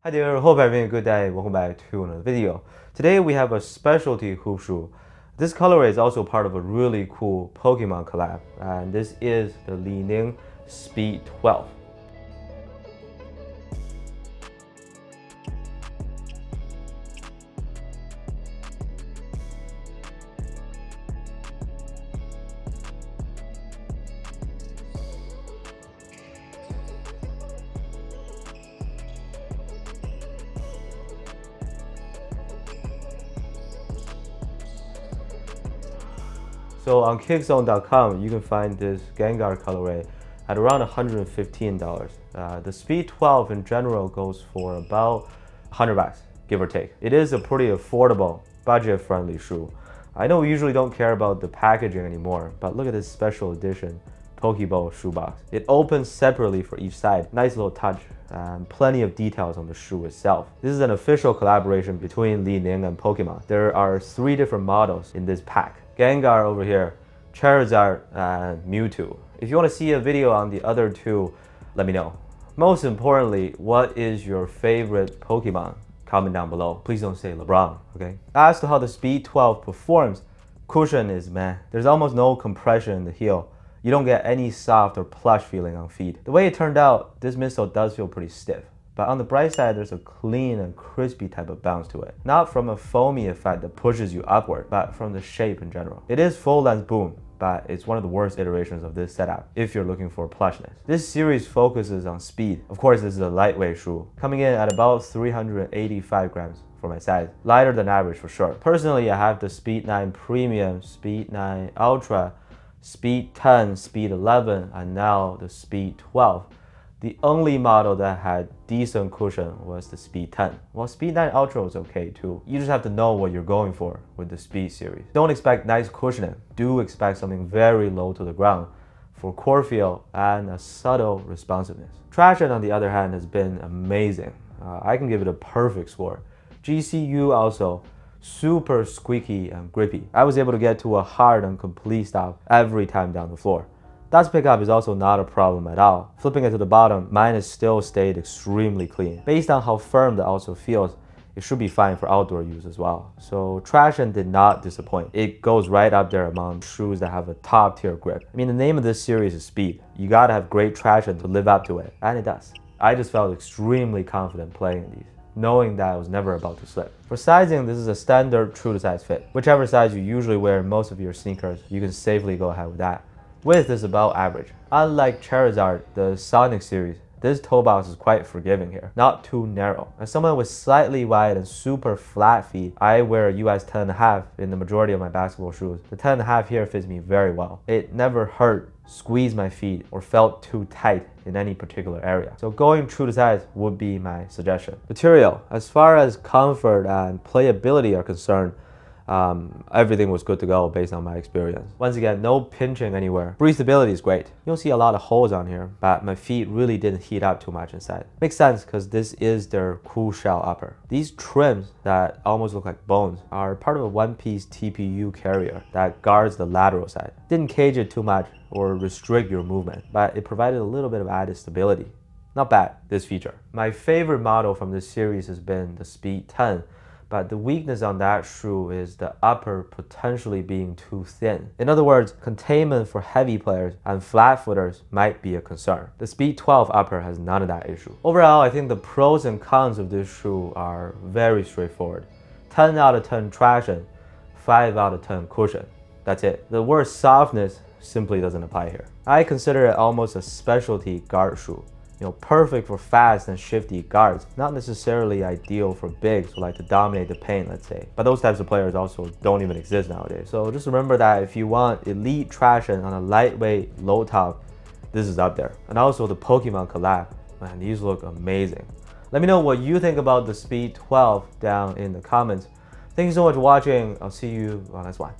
Hi there, hope you're having a good day. Welcome back to another video. Today we have a specialty hoop shoe. This colorway is also part of a really cool Pokemon collab, and this is the Li-Ning Speed 12. So on Kickzone.com, you can find this Gengar colorway at around $115. The Speed 12 in general goes for about 100 bucks, give or take. It is a pretty affordable, budget-friendly shoe. I know we usually don't care about the packaging anymore, but look at this special edition Pokeball shoebox. It opens separately for each side. Nice little touch and plenty of details on the shoe itself. This is an official collaboration between Li-Ning and Pokemon. There are 3 different models in this pack. Gengar over here, Charizard, and Mewtwo. If you want to see a video on the other 2, let me know. Most importantly, what is your favorite Pokemon? Comment down below. Please don't say LeBron, okay? As to how the Speed 12 performs, cushion is meh. There's almost no compression in the heel. You don't get any soft or plush feeling on feet. The way it turned out, this midsole does feel pretty stiff. But on the bright side, there's a clean and crispy type of bounce to it. Not from a foamy effect that pushes you upward, but from the shape in general. It is full-length boom, but it's one of the worst iterations of this setup if you're looking for plushness. This series focuses on speed. Of course, this is a lightweight shoe, coming in at about 385 grams for my size. Lighter than average for sure. Personally, I have the Speed 9 Premium, Speed 9 Ultra, Speed 10, Speed 11, and now the Speed 12. The only model that had decent cushion was the Speed 10. Well, Speed 9 Ultra was okay too. You just have to know what you're going for with the Speed series. Don't expect nice cushioning. Do expect something very low to the ground for core feel and a subtle responsiveness. Traction, on the other hand, has been amazing. I can give it a perfect score. GCU also super squeaky and grippy. I was able to get to a hard and complete stop every time down the floor. Dust pickup is also not a problem at all. Flipping it to the bottom, mine has still stayed extremely clean. Based on how firm the outsole feels, it should be fine for outdoor use as well. So traction did not disappoint. It goes right up there among shoes that have a top tier grip. I mean, the name of this series is speed. You gotta have great traction to live up to it, and it does. I just felt extremely confident playing these, knowing that I was never about to slip. For sizing, this is a standard true to size fit. Whichever size you usually wear in most of your sneakers, you can safely go ahead with that. Width is about average. Unlike Charizard, the Sonic series, this toe box is quite forgiving here, not too narrow. As someone with slightly wide and super flat feet, I wear a US 10.5 in the majority of my basketball shoes. The 10.5 here fits me very well. It never hurt, squeezed my feet, or felt too tight in any particular area. So going true to size would be my suggestion. Material, as far as comfort and playability are concerned, everything was good to go based on my experience. Once again, no pinching anywhere. Breathability is great. You don't see a lot of holes on here, but my feet really didn't heat up too much inside. Makes sense because this is their cool shell upper. These trims that almost look like bones are part of a one-piece TPU carrier that guards the lateral side. Didn't cage it too much or restrict your movement, but it provided a little bit of added stability. Not bad, this feature. My favorite model from this series has been the Speed 10. But the weakness on that shoe is the upper potentially being too thin. In other words, containment for heavy players and flat footers might be a concern. The Speed 12 upper has none of that issue. Overall, I think the pros and cons of this shoe are very straightforward. 10 out of 10 traction, 5 out of 10 cushion. That's it. The word softness simply doesn't apply here. I consider it almost a specialty guard shoe. You know, perfect for fast and shifty guards, not necessarily ideal for bigs who like to dominate the paint, let's say. But those types of players also don't even exist nowadays. So just remember that if you want elite traction on a lightweight, low top, this is up there. And also the Pokemon collab, man, these look amazing. Let me know what you think about the Speed 12 down in the comments. Thank you so much for watching. I'll see you on the next one.